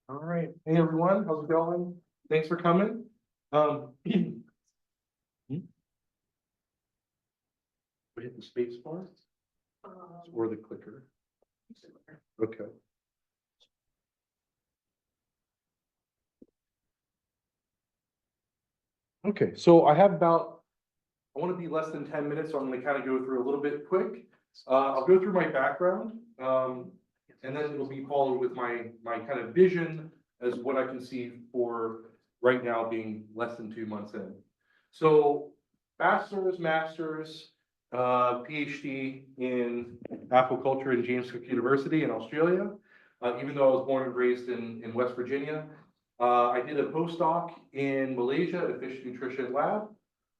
All right. Hey, everyone. How's it going? Thanks for coming. We hit the space bar or the clicker. Okay. Okay, so I want to be less than 10 minutes, so I'm going to kind of go through a little bit quick. I'll go through my background, and then it'll be followed with my kind of vision as what I can see for right now being less than 2 months in. So bachelor's, master's, PhD in aquaculture in James Cook University in Australia. Even though I was born and raised in West Virginia, I did a postdoc in Malaysia at a fish nutrition lab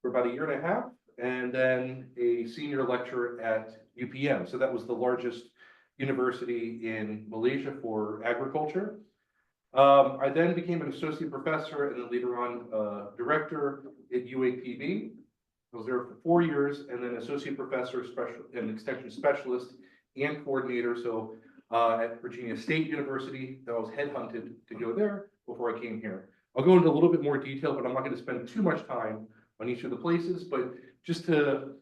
for about 1.5 years, and then a senior lecturer at UPM. So that was the largest university in Malaysia for agriculture. I then became an associate professor and then later on director at UAPB. I was there for 4 years, and then associate professor, and extension specialist and coordinator. So at Virginia State University, I was headhunted to go there before I came here. I'll go into a little bit more detail, but I'm not going to spend too much time on each of the places. But just to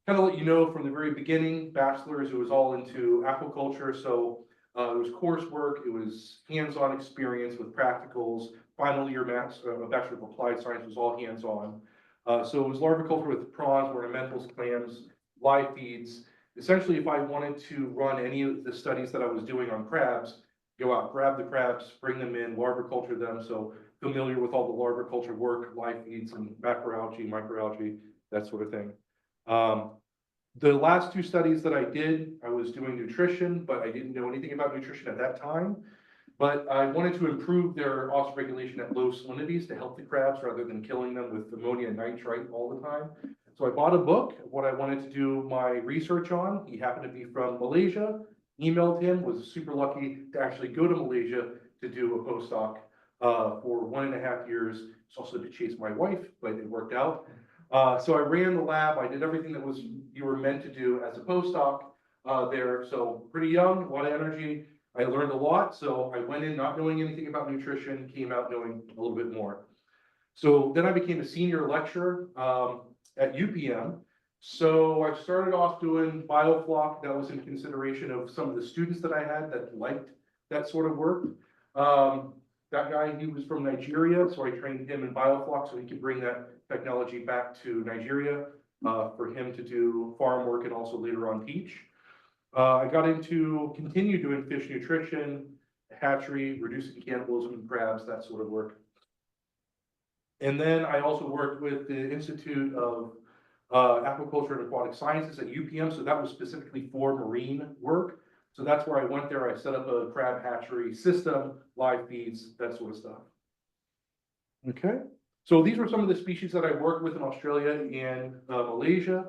kind of let you know from the very beginning, bachelor's, it was all into aquaculture. So it was coursework, it was hands-on experience with practicals. Final year Bachelor of Applied Science was all hands-on. So it was larviculture with prawns, ornamentals, clams, live feeds. Essentially, if I wanted to run any of the studies that I was doing on crabs, go out, grab the crabs, bring them in, larviculture them. So familiar with all the larviculture work, live feeds and macroalgae, microalgae, that sort of thing. The last 2 studies that I did, I was doing nutrition, but I didn't know anything about nutrition at that time. But I wanted to improve their osmoregulation at low salinities to help the crabs rather than killing them with ammonia and nitrite all the time. So I bought a book of what I wanted to do my research on. He happened to be from Malaysia, emailed him, was super lucky to actually go to Malaysia to do a postdoc for 1.5 years. It's also to chase my wife, but it worked out. So I ran the lab. I did everything that you were meant to do as a postdoc there. So pretty young, a lot of energy. I learned a lot. So I went in not knowing anything about nutrition, came out knowing a little bit more. So then I became a senior lecturer at UPM. So I started off doing biofloc. That was in consideration of some of the students that I had that liked that sort of work. That guy, he was from Nigeria, so I trained him in biofloc so he could bring that technology back to Nigeria for him to do farm work and also later on teach. I got into continue doing fish nutrition, hatchery, reducing cannibalism in crabs, that sort of work. And then I also worked with the Institute of Aquaculture and Aquatic Sciences at UPM, so that was specifically for marine work. So that's where I went there. I set up a crab hatchery system, live feeds, that sort of stuff. Okay, so these were some of the species that I worked with in Australia and Malaysia.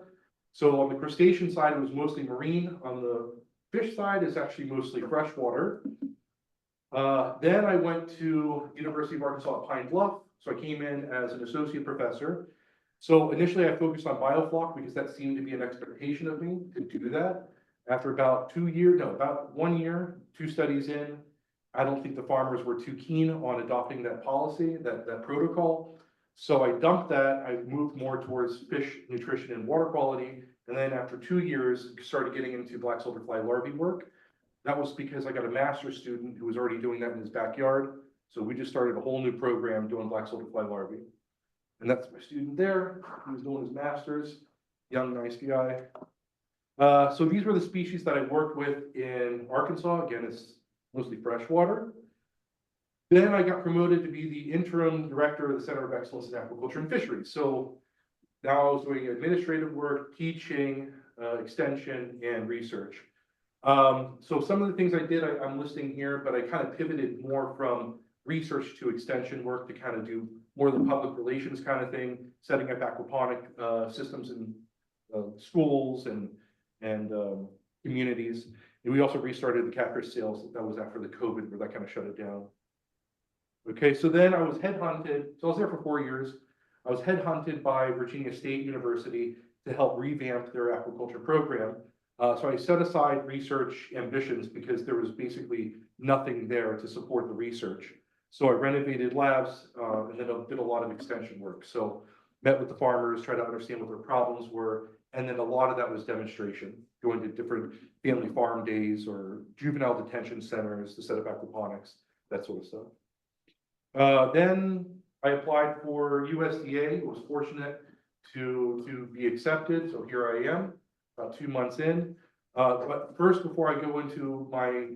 So on the crustacean side, it was mostly marine. On the fish side, it's actually mostly freshwater. Then I went to University of Arkansas at Pine Bluff. So I came in as an associate professor. So initially I focused on biofloc because that seemed to be an expectation of me to do that. After about 1 year, 2 studies in, I don't think the farmers were too keen on adopting that policy, that protocol. So I dumped that. I moved more towards fish nutrition and water quality. And then after 2 years, started getting into black soldier fly larvae work. That was because I got a master's student who was already doing that in his backyard. So we just started a whole new program doing black soldier fly larvae. And that's my student there. He was doing his master's, young, nice guy. So these were the species that I worked with in Arkansas. Again, it's mostly freshwater. Then I got promoted to be the interim director of the Center of Excellence in Aquaculture and Fisheries. So now I was doing administrative work, teaching, extension, and research. So some of the things I did, I'm listing here, but I kind of pivoted more from research to extension work to kind of do more of the public relations kind of thing, setting up aquaponic systems in schools and communities. And we also restarted the catfish sales. That was after the COVID where that kind of shut it down. Okay, so then I was headhunted. So I was there for 4 years. I was headhunted by Virginia State University to help revamp their aquaculture program. So I set aside research ambitions because there was basically nothing there to support the research. So I renovated labs, and then did a lot of extension work. So met with the farmers, tried to understand what their problems were. And then a lot of that was demonstration, going to different family farm days or juvenile detention centers to set up aquaponics, that sort of stuff. Then I applied for USDA, was fortunate to be accepted. So here I am, about 2 months in. But first, before I go into my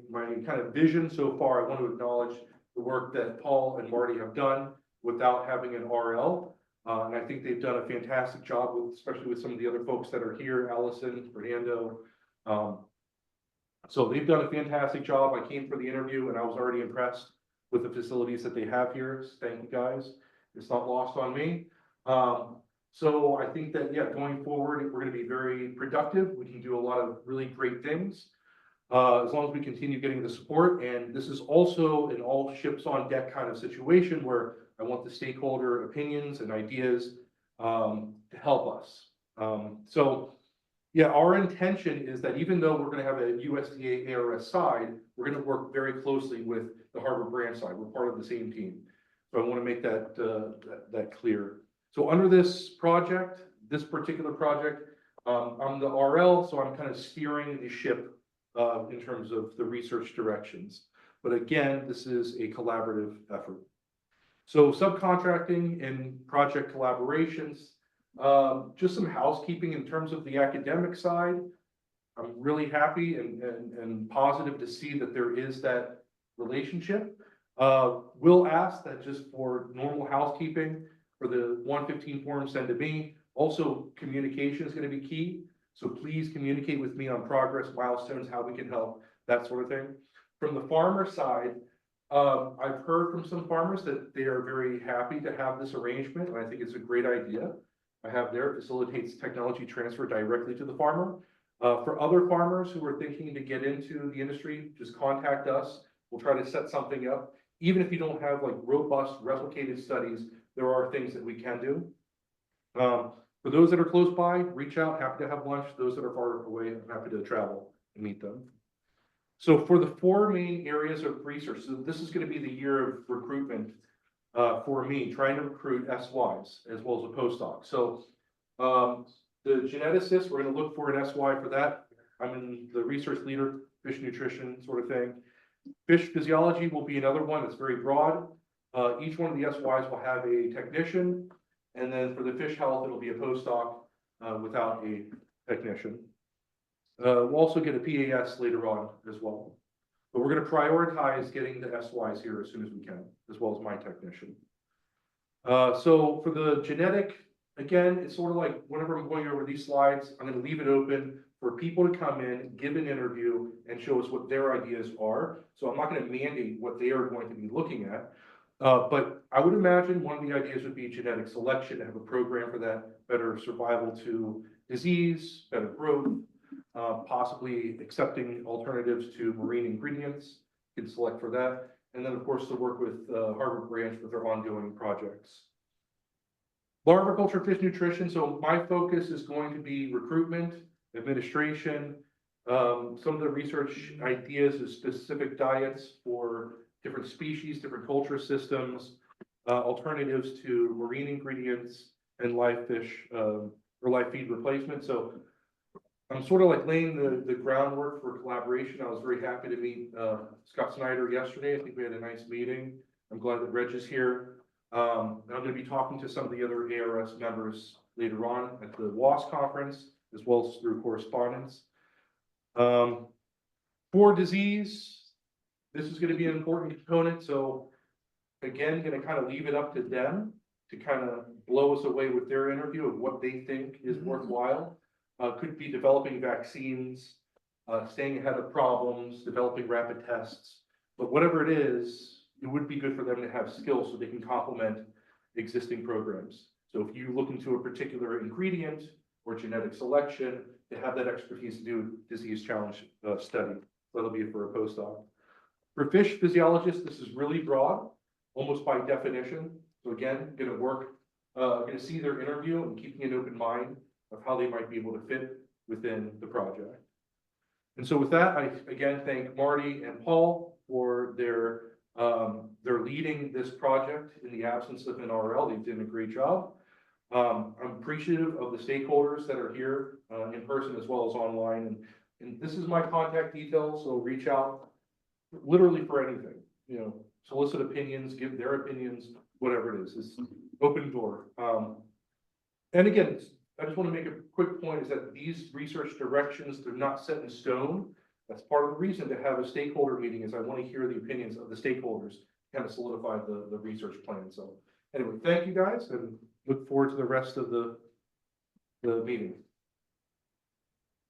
kind of vision so far, I want to acknowledge the work that Paul and Marty have done without having an RL. And I think they've done a fantastic job, especially with some of the other folks that are here, Allison, Fernando. So they've done a fantastic job. I came for the interview and I was already impressed with the facilities that they have here. Thank you guys. It's not lost on me. So I think that, yeah, going forward, we're going to be very productive. We can do a lot of really great things as long as we continue getting the support. And this is also an all ships on deck kind of situation where I want the stakeholder opinions and ideas to help us. So yeah, our intention is that even though we're going to have a USDA-ARS side, we're going to work very closely with the Harbor branch side. We're part of the same team. So I want to make that, that clear. So under this project, this particular project, I'm the RL, so I'm kind of steering the ship in terms of the research directions. But again, this is a collaborative effort. So subcontracting and project collaborations, just some housekeeping in terms of the academic side. I'm really happy and positive to see that there is that relationship. We'll ask that just for normal housekeeping for the 115 form send to me. Also, communication is going to be key. So please communicate with me on progress, milestones, how we can help, that sort of thing. From the farmer side, I've heard from some farmers that they are very happy to have this arrangement, and I think it's a great idea. I have there, facilitates technology transfer directly to the farmer. For other farmers who are thinking to get into the industry, just contact us. We'll try to set something up. Even if you don't have like robust replicated studies, there are things that we can do. For those that are close by, reach out, happy to have lunch. Those that are far away, I'm happy to travel and meet them. So for the 4 main areas of research, so this is going to be the year of recruitment for me, trying to recruit SYs as well as a postdoc. So the geneticist, we're going to look for an SY for that. I'm in the research leader, fish nutrition sort of thing. Fish physiology will be another one that's very broad. Each one of the SYs will have a technician. And then for the fish health, it'll be a postdoc without a technician. We'll also get a PAS later on as well. But we're going to prioritize getting the SYs here as soon as we can, as well as my technician. So for the genetic, again, it's sort of like whenever I'm going over these slides, I'm going to leave it open for people to come in, give an interview, and show us what their ideas are. So I'm not going to mandate what they are going to be looking at. But I would imagine one of the ideas would be genetic selection, to have a program for that, better survival to disease, better growth, possibly accepting alternatives to marine ingredients, you can select for that. And then of course to work with Harbor Branch with their ongoing projects. Larviculture fish nutrition, so my focus is going to be recruitment, administration, some of the research ideas is specific diets for different species, different culture systems, alternatives to marine ingredients and live fish or live feed replacement. So I'm sort of like laying the groundwork for collaboration. I was very happy to meet Scott Snyder yesterday. I think we had a nice meeting. I'm glad that Reg is here. I'm going to be talking to some of the other ARS members later on at the WAS conference, as well as through correspondence. For disease, this is going to be an important component. So again, going to kind of leave it up to them to kind of blow us away with their interview of what they think is worthwhile. Could be developing vaccines, staying ahead of problems, developing rapid tests, but whatever it is, it would be good for them to have skills so they can complement existing programs. So if you look into a particular ingredient or genetic selection, to have that expertise to do disease challenge study. That'll be for a postdoc. For fish physiologists, this is really broad, almost by definition. So again, going to work, going to see their interview and keeping an open mind of how they might be able to fit within the project. And so with that, I again thank Marty and Paul for their leading this project in the absence of an RL. They did a great job. I'm appreciative of the stakeholders that are here in person as well as online. And this is my contact details, so reach out literally for anything, solicit opinions, give their opinions, whatever it is. It's open door. And again, I just want to make a quick point is that these research directions, they're not set in stone. That's part of the reason to have a stakeholder meeting is I want to hear the opinions of the stakeholders, kind of solidify the research plan. So anyway, thank you guys and look forward to the rest of the meeting.